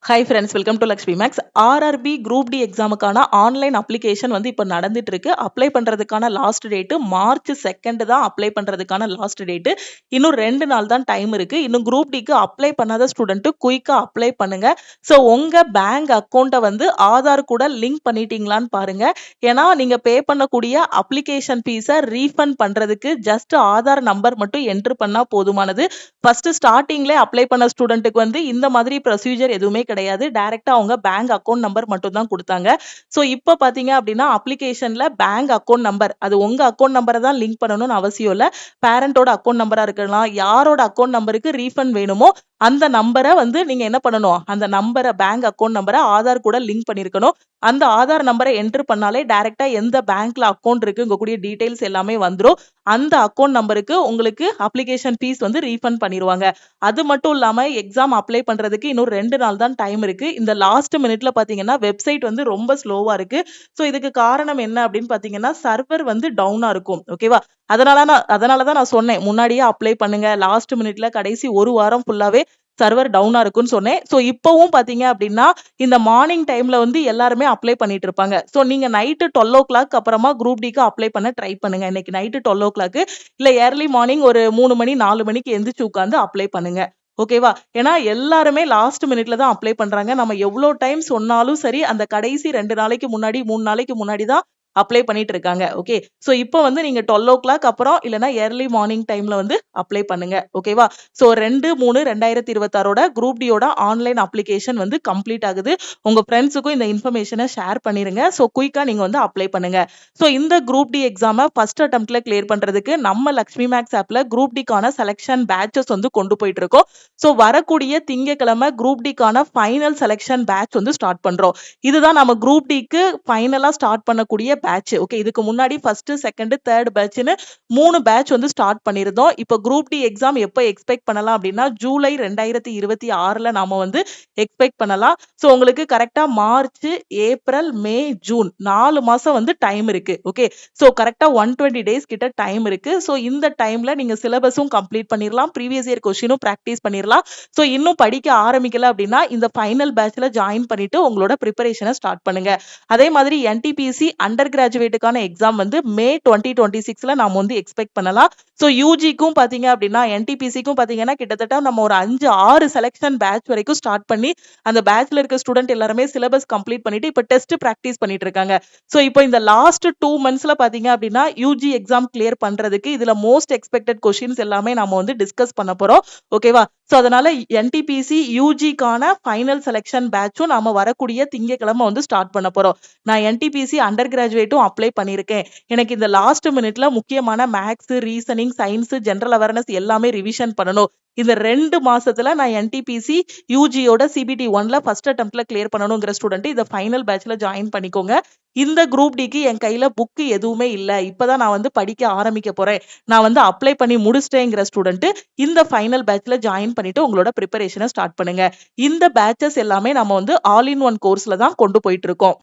Hi friends, welcome to Lakshmi max. RRB group D எக்ஸாமுக்கான online application வந்து இப்போ நடந்துட்டு இருக்கு. அப்ளை பண்றதுக்கான லாஸ்ட் டேட்டு மார்ச் 2 தான் அப்ளை பண்றதுக்கான லாஸ்ட் டேட்டு. இன்னும் 2 நாள் தான் டைம் இருக்கு. இன்னும் குரூப் டிக்கு அப்ளை பண்ணாத ஸ்டூடெண்ட் குயிக்கா அப்ளை பண்ணுங்க. ஸோ உங்க பேங்க் அக்கௌண்ட்டை வந்து ஆதார் கூட லிங்க் பண்ணிட்டீங்களான்னு பாருங்க. ஏன்னா நீங்க பே பண்ணக்கூடிய அப்ளிகேஷன் ஃபீஸை ரீஃபண்ட் பண்றதுக்கு ஜஸ்ட் ஆதார் நம்பர் மட்டும் என்ட்ரு பண்ணா போதுமானது. ஃபர்ஸ்ட் ஸ்டார்டிங்ல அப்ளை பண்ண ஸ்டூடெண்ட்டுக்கு வந்து இந்த மாதிரி ப்ரொசீஜர் எதுவுமே கிடையாது. டைரக்டா அவங்க பேங்க் அக்கவுண்ட் நம்பர் மட்டும் தான் கொடுத்தாங்க. சோ இப்ப பாத்தீங்க அப்படின்னா அப்ளிகேஷன்ல பேங்க் அக்கவுண்ட் நம்பர், அது உங்க அக்கவுண்ட் நம்பரை தான் லிங்க் பண்ணணும்னு அவசியம் இல்ல. பேரண்டோட அக்கவுண்ட் நம்பரா இருக்கலாம், யாரோட அக்கவுண்ட் நம்பருக்கு ரீஃபண்ட் வேணுமோ அந்த நம்பரை வந்து நீங்க என்ன பண்ணணும், அந்த நம்பரை பேங்க் அக்கவுண்ட் நம்பரை ஆதார் கூட லிங்க் பண்ணிருக்கணும். அந்த ஆதார் நம்பரை என்டர் பண்ணாலே டைரக்டா எந்த பேங்க்ல அக்கவுண்ட் இருக்கு உங்க கூடிய டீடைல்ஸ் எல்லாமே வந்துரும். அந்த அக்கவுண்ட் நம்பருக்கு உங்களுக்கு அப்ளிகேஷன் ஃபீஸ் வந்து ரீஃபண்ட் பண்ணிடுவாங்க. அது மட்டும் இல்லாம எக்ஸாம் அப்ளை பண்றதுக்கு இன்னும் 2 நாள் தான் டைம் இருக்கு. இந்த லாஸ்ட் மினிட்ல பாத்தீங்கன்னா வெப்சைட் வந்து ரொம்ப ஸ்லோவா இருக்கு. சோ இதுக்கு காரணம் என்ன அப்படின்னு பாத்தீங்கன்னா சர்வர் வந்து டவுனா இருக்கும். ஓகேவா? அதனாலதான் நான் சொன்னேன் முன்னாடியே அப்ளை பண்ணுங்க, லாஸ்ட் மினிட்ல கடைசி ஒரு வாரம் ஃபுல்லாவே சர்வர் டவுனா இருக்குன்னு சொன்னேன். சோ இப்பவும் பாத்தீங்க அப்படின்னா இந்த மார்னிங் டைம்ல வந்து எல்லாருமே அப்ளை பண்ணிட்டு இருப்பாங்க. சோ நீங்க நைட்டு 12 அப்புறமா குரூப் டிக்கு அப்ளை பண்ண ட்ரை பண்ணுங்க. இன்னைக்கு நைட்டு 12 இல்ல ஏர்லி மார்னிங் ஒரு 3 மணி 4 மணிக்கு எந்திரிச்சு உட்காந்து அப்ளை பண்ணுங்க. ஓகேவா? ஏன்னா எல்லாருமே லாஸ்ட் மினிட்ல தான் அப்ளை பண்றாங்க. நம்ம எவ்வளவு டைம் சொன்னாலும் சரி அந்த கடைசி 2 நாளைக்கு முன்னாடி 3 நாளைக்கு முன்னாடி தான் அப்ளை பண்ணிட்டு இருக்காங்க. ஓகே. சோ இப்போ வந்து நீங்க 12 அப்புறம் இல்லனா ஏர்லி மார்னிங் டைம்ல வந்து அப்ளை பண்ணுங்க. ஓகேவா? சோ 2/3/2026 குரூப் டியோட ஆன்லைன் அப்ளிகேஷன் வந்து கம்ப்ளீட் ஆகுது. உங்க ஃப்ரெண்ட்ஸுக்கும் இந்த இன்ஃபர்மேஷனை ஷேர் பண்ணிருங்க. சோ குயிக்கா நீங்க வந்து அப்ளை பண்ணுங்க. சோ இந்த குரூப் டி எக்ஸாமை ஃபர்ஸ்ட் அட்டெம்ப்ட்ல கிளியர் பண்றதுக்கு நம்ம லக்ஷ்மி மேக்ஸ் ஆப்ல குரூப் டிக்கான செலக்ஷன் பேட்சஸ் வந்து கொண்டு போயிட்டு இருக்கோம். சோ வரக்கூடிய திங்கட்கிழமை குரூப் டிக்கான ஃபைனல் செலக்ஷன் பேட்ச் வந்து ஸ்டார்ட் பண்றோம். இதுதான் நம்ம குரூப் டிக்கு ஃபைனலா ஸ்டார்ட் பண்ணக்கூடிய பேட்ச். ஓகே. இதுக்கு முன்னாடி ஃபர்ஸ்ட், செகண்ட், தேர்ட் பேட்ச்னு 3 பேட்ச் வந்து ஸ்டார்ட் பண்ணிருந்தோம். இப்போ குரூப் டி எக்ஸாம் எப்ப எக்ஸ்பெக்ட் பண்ணலாம் அப்படின்னா ஜூலை 2026ல நாம வந்து எக்ஸ்பெக்ட் பண்ணலாம். சோ உங்களுக்கு கரெக்டா மார்ச், ஏப்ரல், மே, ஜூன் 4 மாசம் வந்து டைம் இருக்கு. ஓகே. சோ கரெக்டா 120 டேஸ் கிட்ட டைம் இருக்கு. சோ இந்த டைம்ல நீங்க சிலபஸும் கம்ப்ளீட் பண்ணிரலாம், ப்ரீவியஸ் இயர் கொஸ்டினும் பிராக்டிஸ் பண்ணிரலாம். சோ இன்னும் படிக்க ஆரம்பிக்கல அப்படின்னா இந்த ஃபைனல் பேட்ச்ல ஜாயின் பண்ணிட்டு உங்களோட ப்ரிப்பரேஷனை ஸ்டார்ட் பண்ணுங்க. அதே மாதிரி என்டிபிசி அண்டர் கிராஜுவேட்டுக்கான எக்ஸாம் வந்து மே 2026ல நாம வந்து எக்ஸ்பெக்ட் பண்ணலாம். சோ யூஜிக்கும் பாத்தீங்க அப்படின்னா என்டிபிசிக்கும் பாத்தீங்கன்னா கிட்டத்தட்ட நம்ம ஒரு 5-6 செலக்ஷன் பேட்ச் வரைக்கும் ஸ்டார்ட் பண்ணி அந்த பேட்ச்ல இருக்க ஸ்டூடெண்ட் எல்லாருமே சிலபஸ் கம்ப்ளீட் பண்ணிட்டு இப்ப டெஸ்ட் பிராக்டிஸ் பண்ணிட்டு இருக்காங்க. சோ இப்போ இந்த லாஸ்ட் 2 மந்த்ஸ்ல பாத்தீங்க அப்படின்னா யூஜி எக்ஸாம் கிளியர் பண்றதுக்கு இதுல மோஸ்ட் எக்ஸ்பெக்டட் கொஸ்டின்ஸ் எல்லாமே நாம வந்து டிஸ்கஸ் பண்ண போறோம். ஓகேவா? சோ அதனால என்டிபிசி யூஜிக்கான ஃபைனல் செலக்ஷன் பேட்சும் நாம வரக்கூடிய திங்கட்கிழமை வந்து ஸ்டார்ட் பண்ண போறோம். நான் என்டிபிசி அண்டர் கிராஜுவேட்டும் அப்ளை பண்ணிருக்கேன். எனக்கு இந்த லாஸ்ட் மினிட்ல முக்கியமான maths, reasoning, science, general awareness எல்லாமே ரிவிஷன் பண்ணணும். இந்த 2 மாசத்துல நான் என்டிபிசி யூஜியோட சிபிடி 1ல ஃபர்ஸ்ட் அட்டெம்ப்ட்ல கிளியர் பண்ணணுங்கிற ஸ்டூடெண்ட் இந்த ஃபைனல் பேட்ச்ல ஜாயின் பண்ணிக்கோங்க. இந்த குரூப் டிக்கு என் கையில புக் எதுவுமே இல்ல, இப்பதான் நான் வந்து படிக்க ஆரம்பிக்க போறேன், நான் வந்து அப்ளை பண்ணி முடிச்சிட்டேங்கிற ஸ்டூடெண்ட் இந்த ஃபைனல் பேட்ச்ல ஜாயின் பண்ணிட்டு உங்களோட ப்ரிப்பரேஷனை ஸ்டார்ட் பண்ணுங்க. இந்த பேட்சஸ் எல்லாமே நம்ம வந்து ஆல் இன் ஒன் கோர்ஸ்ல தான் கொண்டு போயிட்டு இருக்கோம்.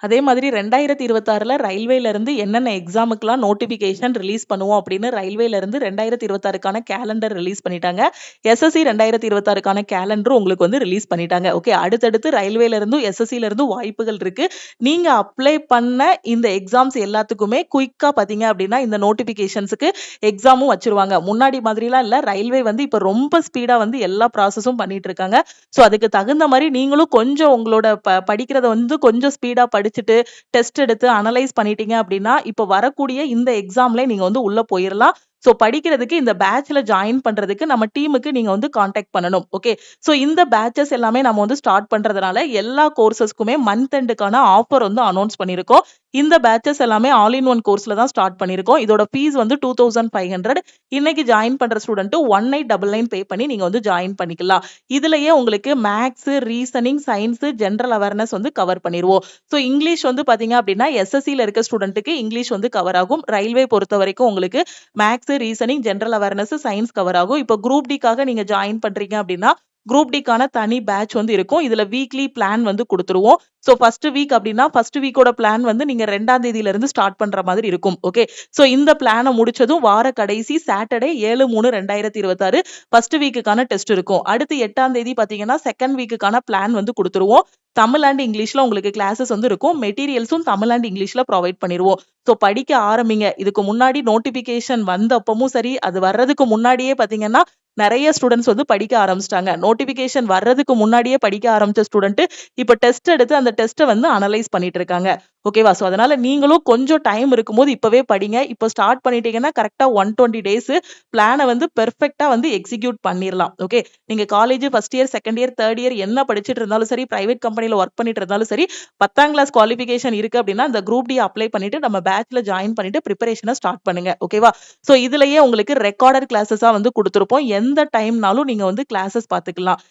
அதே மாதிரி 2026ல ரயில்வேல இருந்து என்னென்ன எக்ஸாமுக்குலாம் நோட்டிபிகேஷன் ரிலீஸ் பண்ணுவோம் அப்படின்னு ரயில்வேல இருந்து 2026க்கான கேலண்டர் ரிலீஸ் பண்ணிட்டாங்க. எஸ்எஸ்சி 2026க்கான கேலண்டர் உங்களுக்கு வந்து ரிலீஸ் பண்ணிட்டாங்க. ஓகே. அடுத்தடுத்து ரயில்வேல இருந்தும் எஸ்எஸ்சில இருந்தும் வாய்ப்புகள் இருக்கு. நீங்க அப்ளை பண்ண இந்த எக்ஸாம்ஸ் எல்லாத்துக்குமே குயிக்கா பாத்தீங்க அப்படின்னா இந்த நோட்டிபிகேஷன்ஸுக்கு எக்ஸாமும் வச்சிருவாங்க. முன்னாடி மாதிரிலாம் இல்ல, ரயில்வே வந்து இப்ப ரொம்ப ஸ்பீடா வந்து எல்லா ப்ராசஸும் பண்ணிட்டு இருக்காங்க. சோ அதுக்கு தகுந்த மாதிரி நீங்களும் கொஞ்சம் உங்களோட படிக்கிறத வந்து கொஞ்சம் ஸ்பீடா படிச்சுட்டு டெஸ்ட் எடுத்து அனலைஸ் பண்ணிட்டீங்க அப்படின்னா இப்ப வரக்கூடிய இந்த எக்ஸாம்ல நீங்க வந்து உள்ள போயிடலாம். சோ படிக்கிறதுக்கு இந்த பேட்ச்ல ஜாயின் பண்றதுக்கு நம்ம டீமுக்கு நீங்க வந்து கான்டாக்ட் பண்ணணும். ஓகே. சோ இந்த பேட்சஸ் எல்லாமே நம்ம வந்து ஸ்டார்ட் பண்றதுனால எல்லா கோர்சஸ்க்குமே மந்த் எண்டுக்கான ஆஃபர் வந்து அனௌன்ஸ் பண்ணிருக்கோம். இந்த பேட்சஸ் எல்லாமே ஆல் இன் ஒன் கோர்ஸ்ல தான் ஸ்டார்ட் பண்ணிருக்கோம். இதோட ஃபீஸ் வந்து 2500. இன்னைக்கு ஜாயின் பண்ற ஸ்டூடெண்ட் 1899 பே பண்ணி நீங்க வந்து ஜாயின் பண்ணிக்கலாம். இதுலயே உங்களுக்கு maths, reasoning, science, general awareness வந்து கவர் பண்ணிடுவோம். சோ இங்கிலீஷ் வந்து பாத்தீங்க அப்படின்னா எஸ்எஸ்சில இருக்க ஸ்டூடெண்ட்டுக்கு இங்கிலீஷ் வந்து கவர் ஆகும். ரயில்வே பொறுத்த வரைக்கும் உங்களுக்கு maths, reasoning, general awareness, science cover ஆகும். இப்போ குரூப் டிக்காக நீங்க ஜாயின் பண்றீங்க அப்படின்னா குரூப் டிக்கான தனி பேட்ச் வந்து இருக்கும். இதுல வீக்லி பிளான் வந்து குடுத்துருவோம். ஸோ ஃபர்ஸ்ட் வீக் அப்படின்னா ஃபர்ஸ்ட் வீக்கோட பிளான் வந்து நீங்க 2ஆம் தேதியில இருந்து ஸ்டார்ட் பண்ற மாதிரி இருக்கும். ஓகே. ஸோ இந்த பிளான முடிச்சதும் வார கடைசி சாட்டர்டே 7/3/2026 ஃபர்ஸ்ட் வீக்குக்கான டெஸ்ட் இருக்கும். அடுத்து 8ஆம் தேதி பாத்தீங்கன்னா செகண்ட் வீக்குக்கான பிளான் வந்து குடுத்துருவோம். தமிழ் அண்ட் இங்கிலீஷ்ல உங்களுக்கு கிளாஸஸ் வந்து இருக்கும். மெட்டீரியல்ஸும் தமிழ் அண்ட் இங்கிலீஷ்ல ப்ரொவைட் பண்ணிருவோம். ஸோ படிக்க ஆரம்பிங்க. இதுக்கு முன்னாடி நோட்டிபிகேஷன் வந்தப்பமும் சரி, அது வர்றதுக்கு முன்னாடியே பாத்தீங்கன்னா நெறைய ஸ்டூடண்ட்ஸ் வந்து படிக்க ஆரம்பிச்சிட்டாங்க. நோட்டிபிகேஷன் வர்றதுக்கு முன்னாடியே படிக்க ஆரம்பிச்ச ஸ்டூடண்ட் இப்ப டெஸ்ட் எடுத்து அந்த டெஸ்ட்ட வந்து அனலைஸ் பண்ணிட்டு இருக்காங்க. ஓகேவா? சோ அதனால நீங்களும் கொஞ்சம் டைம் இருக்கும்போது இப்பவே படிங்க. இப்ப ஸ்டார்ட் பண்ணிட்டீங்கன்னா கரெக்ட்டா 120 டேஸ் பிளான வந்து பெர்ஃபெக்ட்டா வந்து எக்ஸிக்யூட் பண்ணிரலாம். ஓகே. நீங்க college first year, second year, third year என்ன படிச்சிட்டு இருந்தாலும் சரி, பிரைவேட் கம்பெனில வொர்க் பண்ணிட்டு இருந்தாலும் சரி, 10ஆம் கிளாஸ் குவாலிஃபிகேஷன் இருக்கு அப்படின்னா அந்த குரூப் டி அப்ளை பண்ணிட்டு நம்ம பேட்ச்ல ஜாயின் பண்ணிட்டு பிரிப்பரேஷன ஸ்டார்ட் பண்ணுங்க. ஓகேவா? சோ இதுலயே உங்களுக்கு ரெக்கார்டட் கிளாஸஸா வந்து குடுத்திருப்போம். எந்த டைம்னாலும் நீங்க வந்து கிளாஸஸ் பாத்துக்கலாம்.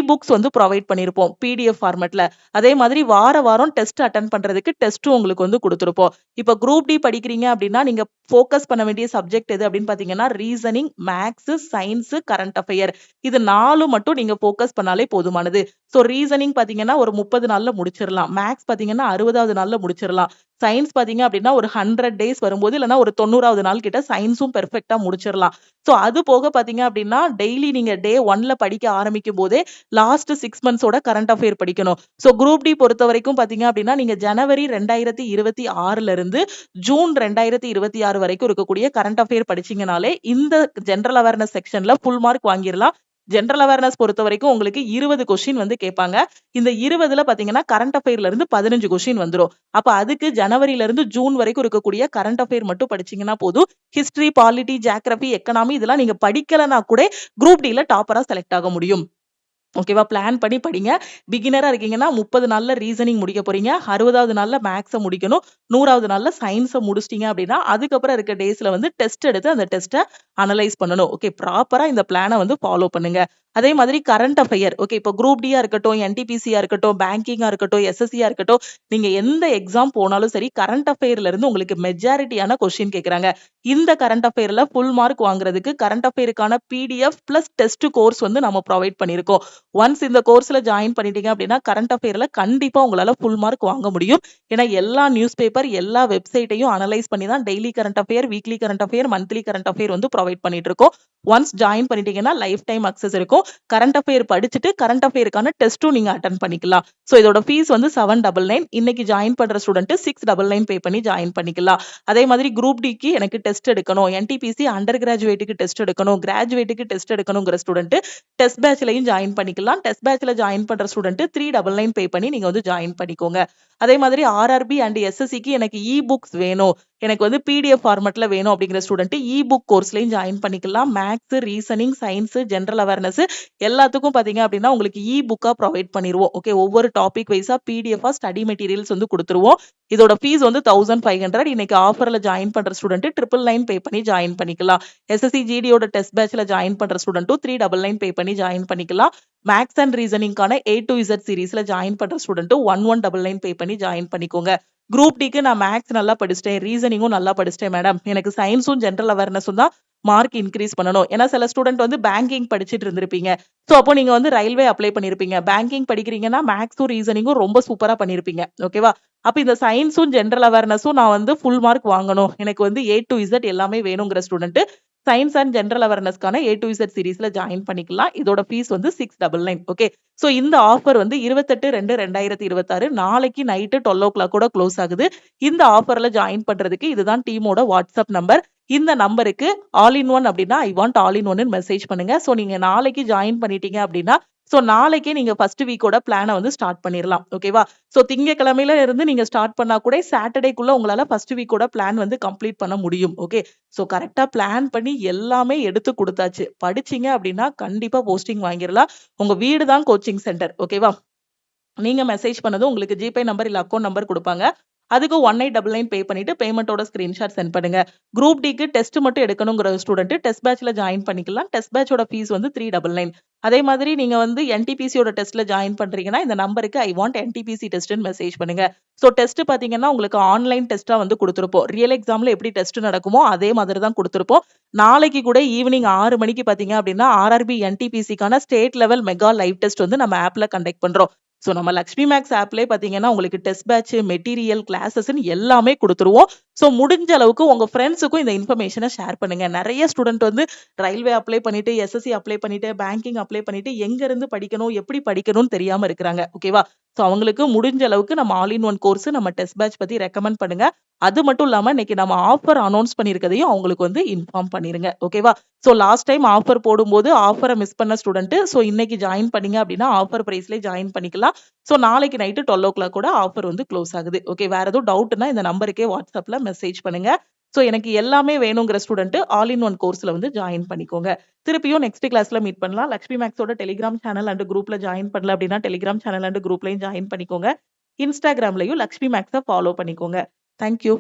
புக்ஸ் வந்து ப்ரொவைட் பண்ணிருப்போம். PDF ஃபார்மட்ல. அதே மாதிரி வாரம் டெஸ்ட் அட்டெண்ட் பண்றதுக்கு டெஸ்ட்டும் உங்களுக்கு வந்து குடுத்திருப்போம். இப்ப குரூப் டி படிக்கிறீங்க அப்படின்னா நீங்க ஃபோக்கஸ் பண்ண வேண்டிய சப்ஜெக்ட் எது அப்படின்னு பாத்தீங்கன்னா reasoning, maths, science, current affair. இது 4 மட்டும் நீங்க ஃபோக்கஸ் பண்ணாலே போதுமானது. சோ ரீசனிங் பாத்தீங்கன்னா ஒரு 30 நாள்ல முடிச்சிரலாம். மேத்ஸ் பாத்தீங்கன்னா 60வது நாள்ல முடிச்சிரலாம். சயின்ஸ் பாத்தீங்க அப்படின்னா ஒரு 100 டேஸ் வரும்போது இல்லன்னா ஒரு 90வது நாள் கிட்ட சயின்ஸும் பெர்ஃபெக்ட்டா முடிச்சிரலாம். சோ அது போக பாத்தீங்க அப்படின்னா டெய்லி நீங்க டே 1ல படிக்க ஆரம்பிக்கும் போதே லாஸ்ட் 6 மந்த்ஸோட கரண்ட் அஃபேர் படிக்கணும். சோ குரூப் டி பொறுத்தவரைக்கும் பாத்தீங்க அப்படின்னா நீங்க ஜனவரி 2026ல இருந்து ஜூன் 2026 வரைக்கும் இருக்கக்கூடிய கரண்ட் அஃபேர் படிச்சீங்கனாலே இந்த ஜெனரல் அவேர்னஸ் செக்ஷன்ல ஃபுல் மார்க் வாங்கிரலாம். ஜெனரல் அவேர்னஸ் பொறுத்தவரைக்கும் உங்களுக்கு 20 கொஸ்டின் வந்து கேட்பாங்க. இந்த 20ல பாத்தீங்கன்னா கரண்ட் அஃபேர்ல இருந்து 15 கொஸ்டின் வந்துரும். அப்ப அதுக்கு ஜனவரில இருந்து ஜூன் வரைக்கும் இருக்கக்கூடிய கரண்ட் அஃபேர் மட்டும் படிச்சீங்கன்னா போதும். ஹிஸ்டரி, பாலிட்டி, ஜியோகிராபி, எக்கனாமி இதெல்லாம் நீங்க படிக்கலனா கூட குரூப் டில டாப்பரா செலக்ட் ஆக முடியும். ஓகேவா? பிளான் பண்ணி படிங்க. பிகினரா இருக்கீங்கன்னா 30 நாள்ல ரீசனிங் முடிக்க போறீங்க. 60வது நாள்ல மேத்ஸ முடிக்கணும். 100வது நாள்ல சயின்ஸ முடிச்சிட்டீங்க அப்படின்னா, அதுக்கப்புறம் இருக்க டேஸ்ல வந்து டெஸ்ட் எடுத்து அந்த டெஸ்ட்ட அனலைஸ் பண்ணணும். ஓகே. ப்ராப்பரா இந்த பிளான வந்து ஃபாலோ பண்ணுங்க. அதே மாதிரி கரண்ட் அஃபேர். ஓகே. இப்போ குரூப் டியா இருக்கட்டும், NTPCயா இருக்கட்டும், பேங்கிங்கா இருக்கட்டும், SSCயா இருக்கட்டும், நீங்க எந்த எக்ஸாம் போனாலும் சரி கரண்ட் அஃபேர்ல இருந்து உங்களுக்கு மெஜாரிட்டியான கொஸ்டின் கேக்குறாங்க. இந்த கரண்ட் அஃபேர்ல ஃபுல் மார்க் வாங்குறதுக்கு கரண்ட் அஃபேருக்கான PDF பிளஸ் டெஸ்ட் கோர்ஸ் வந்து நம்ம ப்ரொவைட் பண்ணியிருக்கோம். ஒன்ஸ் இந்த கோர்ஸ்ல ஜாயின் பண்ணிட்டீங்க அப்படின்னா கரண்ட் அஃபேர்ல கண்டிப்பா உங்களால ஃபுல் மார்க் வாங்க முடியும். ஏன்னா எல்லா நியூஸ் பேப்பர், எல்லா வெப்சைட்டையும் அனலைஸ் பண்ணி தான் daily current affair, weekly current affair, monthly current affair வந்து ப்ரொவைட் பண்ணிட்டு இருக்கோம். ஒன்ஸ் ஜாயின் பண்ணிட்டீங்கன்னா லைஃப் டைம் அக்சஸ் இருக்கும். கரண்ட் அஃபேர் படிச்சுட்டு கரண்ட் அஃபேருக்கான டெஸ்ட்டும் நீங்க அட்டெண்ட் பண்ணிக்கலாம். சோ இதோட ஃபீஸ் வந்து 799. இன்னைக்கு ஜாயின் பண்ற ஸ்டூடெண்ட் 699 பே பண்ணி ஜாயின் பண்ணிக்கலாம். அதே மாதிரி குரூப் டிக்கு எனக்கு டெஸ்ட் எடுக்கணும், NTPC அண்டர் கிராஜுவேட்டுக்கு டெஸ்ட் எடுக்கணும், கிராஜுவேட்டுக்கு டெஸ்ட் எடுக்கணுங்கிற ஸ்டூடெண்ட் டெஸ்ட் பேட்ச்லயும் ஜாயின் பண்ணிக்கலாம். டெஸ்ட் பேட்ச்ல ஜாயின் பண்ற ஸ்டூடெண்ட் 399 பே பண்ணி நீங்க வந்து ஜாயின் பண்ணிக்கோங்க. அதே மாதிரி RRB அண்ட் SSCக்கு எனக்கு புக்ஸ் வேணும், எனக்கு வந்து PDF ஃபார்மட்ல வேணும் அப்படிங்கிற ஸ்டூடெண்ட் புக் கோர்ஸ்லயும் ஜாயின் பண்ணிக்கலாம். Maths, reasoning, science, general awareness எல்லாத்துக்கும் பாத்தீங்க அப்படின்னா உங்களுக்கு புக்கா ப்ரொவைட் பண்ணிருவோம். ஓகே. ஒவ்வொரு டாபிக் வைஸா PDF ஸ்டடி மெட்டீரியல்ஸ் வந்து கொடுத்துருவோம். இதோட ஃபீஸ் வந்து 1500. இன்னைக்கு ஆஃபர்ல ஜாயின் பண்ற ஸ்டூடெண்ட் 999 பே பண்ணி ஜாயின் பண்ணிக்கலாம். SSC GDயோட டெஸ்ட் பேட்ச்ல ஜாயின் பண்ற ஸ்டூடெண்ட்டும் 399 பே பண்ணி ஜாயின் பண்ணிக்கலாம். மேத்ஸ் அண்ட் ரீசனிங்கான A to Z சீரிஸ்ல ஜாயின் பண்ற ஸ்டூடெண்ட்டும் 1199 பே பண்ணி ஜாயின் பண்ணிக்கோங்க. குரூப் டிக்கு நான் மேத்ஸ் நல்லா படிச்சிட்டேன், ரீசனிங்கும் நல்லா படிச்சிட்டேன் மேடம், எனக்கு சயின்ஸும் ஜெனரல் அவேர்னஸும் தான் மார்க் இன்க்ரீஸ் பண்ணணும். ஏன்னா சில ஸ்டூடெண்ட் வந்து பேங்கிங் படிச்சிட்டு இருந்திருப்பீங்க. சோ அப்போ நீங்க வந்து ரயில்வே அப்ளை பண்ணிருப்பீங்க. பேங்கிங் படிக்கிறீங்கன்னா மேத்ஸும் ரீசனிங்கும் ரொம்ப சூப்பரா பண்ணிருப்பீங்க. ஓகேவா? அப்ப இந்த சயின்ஸும் ஜெனரல் அவேர்னஸும் நான் வந்து ஃபுல் மார்க் வாங்கணும், எனக்கு வந்து A to Z எல்லாமே வேணுங்கிற ஸ்டூடெண்ட் சயின்ஸ் அண்ட் ஜெனரல் அவேர்னஸ்க்கான A to Z சீரிஸ்ல ஜாயின் பண்ணிக்கலாம். இதோட ஃபீஸ் வந்து 699. ஓகே. சோ இந்த ஆஃபர் வந்து 28/2/2026 நாளைக்கு நைட்டு 12 o'clock கூட க்ளோஸ் ஆகுது. இந்த ஆஃபர்ல ஜாயின் பண்றதுக்கு இதுதான் டீமோட வாட்ஸ்அப் நம்பர். இந்த நம்பருக்கு ஆல் இன் ஒன் அப்படின்னா ஐ வாண்ட் ஆல் இன் ஒன்னு மெசேஜ் பண்ணுங்க. சோ நீங்க நாளைக்கு ஜாயின் பண்ணிட்டீங்க அப்படின்னா சோ நாளைக்கே நீங்க ஃபர்ஸ்ட் வீக்கோட பிளான வந்து ஸ்டார்ட் பண்ணிரலாம். ஓகேவா? சோ திங்கட்கிழமையில இருந்து நீங்க ஸ்டார்ட் பண்ணா கூட சாட்டர்டேக்குள்ள உங்களால ஃபர்ஸ்ட் வீக்கோட பிளான் வந்து கம்ப்ளீட் பண்ண முடியும். ஓகே. சோ கரெக்ட்டா பிளான் பண்ணி எல்லாமே எடுத்து குடுத்தாச்சு. படிச்சீங்க அப்படின்னா கண்டிப்பா போஸ்டிங் வாங்கிரலாம். உங்க வீடு தான் கோச்சிங் சென்டர். ஓகேவா? நீங்க மெசேஜ் பண்ணதும் உங்களுக்கு ஜிபே நம்பர் இல்ல அக்கவுண்ட் நம்பர் குடுப்பாங்க. அதுக்கு 1899 பே பண்ணிட்டு பேமெண்ட்டோட ஸ்கிரீன்ஷாட் சென்ட் பண்ணுங்க. குரூப் டிக்கு டெஸ்ட் மட்டும் எடுக்கணுங்கிற ஸ்டூடெண்ட் டெஸ்ட் பேட்ச்ல ஜாயின் பண்ணிக்கலாம். டெஸ்ட் பேட்சோட ஃபீஸ் வந்து 399. அதே மாதிரி நீங்க வந்து என்டிபிசியோட டெஸ்ட்ல ஜாயின் பண்றீங்கன்னா இந்த நம்பருக்கு ஐ வாண்ட் என்டிபிசி டெஸ்ட்னு மெசேஜ் பண்ணுங்க. ஸோ டெஸ்ட் பாத்தீங்கன்னா உங்களுக்கு ஆன்லைன் டெஸ்ட்டா வந்து கொடுத்துருப்போம். ரியல் எக்ஸாம்ல எப்படி டெஸ்ட் நடக்குமோ அதே மாதிரி தான் கொடுத்துருப்போம். நாளைக்கு கூட ஈவினிங் 6 மணிக்கு பாத்தீங்க அப்படின்னா ஆர்ஆர்பி என்டிபிசிக்கான state level mega live test வந்து நம்ம ஆப்ல கண்டக்ட் பண்றோம். ஸோ நம்ம லக்ஷ்மி மேக்ஸ் ஆப்லேயே பாத்தீங்கன்னா உங்களுக்கு டெஸ்ட் பேட்ச், மெட்டீரியல், கிளாஸஸ்ன்னு எல்லாமே கொடுத்துருவோம். ஸோ முடிஞ்ச அளவுக்கு உங்க ஃப்ரெண்ட்ஸுக்கும் இந்த இன்ஃபர்மேஷனை ஷேர் பண்ணுங்க. நிறைய ஸ்டூடெண்ட் வந்து ரயில்வே அப்ளை பண்ணிட்டு, எஸ்எஸ்சி அப்ளை பண்ணிட்டு, பேங்கிங் அப்ளை பண்ணிட்டு எங்க இருந்து படிக்கணும், எப்படி படிக்கணும்னு தெரியாம இருக்கிறாங்க. ஓகேவா? ஸோ அவங்களுக்கு முடிஞ்ச அளவுக்கு நம்ம ஆல் இன் ஒன் கோர்ஸ் நம்ம டெஸ்ட் பேட்ச் பத்தி ரெக்கமெண்ட் பண்ணுங்க. அது மட்டும் இல்லாம இன்னைக்கு நம்ம ஆஃபர் அனௌன்ஸ் பண்ணியிருக்கதையும் அவங்களுக்கு வந்து இன்ஃபார்ம் பண்ணிருங்க. ஓகேவா? ஸோ லாஸ்ட் டைம் ஆஃபர் போடும்போது ஆஃபரை மிஸ் பண்ண ஸ்டூடெண்ட் ஸோ இன்னைக்கு ஜாயின் பண்ணீங்க அப்படின்னா ஆஃபர் பிரைஸ்லேயே ஜாயின் பண்ணிக்கலாம். ஸோ நாளைக்கு நைட்டு 12 கூட ஆஃபர் வந்து க்ளோஸ் ஆகுது. ஓகே, வேற எதுவும் டவுட்னா இந்த நம்பருக்கே வாட்ஸ்அப்ல மெசேஜ் பண்ணுங்க. ஸோ எனக்கு எல்லாமே வேணுங்கிற ஸ்டூடெண்ட் ஆல் இன் ஒன் கோர்ஸ்ல வந்து ஜாயின் பண்ணிக்கோங்க. திருப்பியும் நெக்ஸ்ட் கிளாஸ்ல மீட் பண்ணலாம். லக்ஷ்மி மேக்ஸோட டெலிகிராம் சேனல் அண்ட் குரூப்ல ஜாயின் பண்ணல அப்படின்னா டெலிகிராம் சேனல் அண்ட் குரூப்லயும் ஜாயின் பண்ணிக்கோங்க. இன்ஸ்டாகிராம்லயும் லக்ஷ்மி மேக்ஸை ஃபாலோ பண்ணிக்கோங்க. தேங்க்யூ.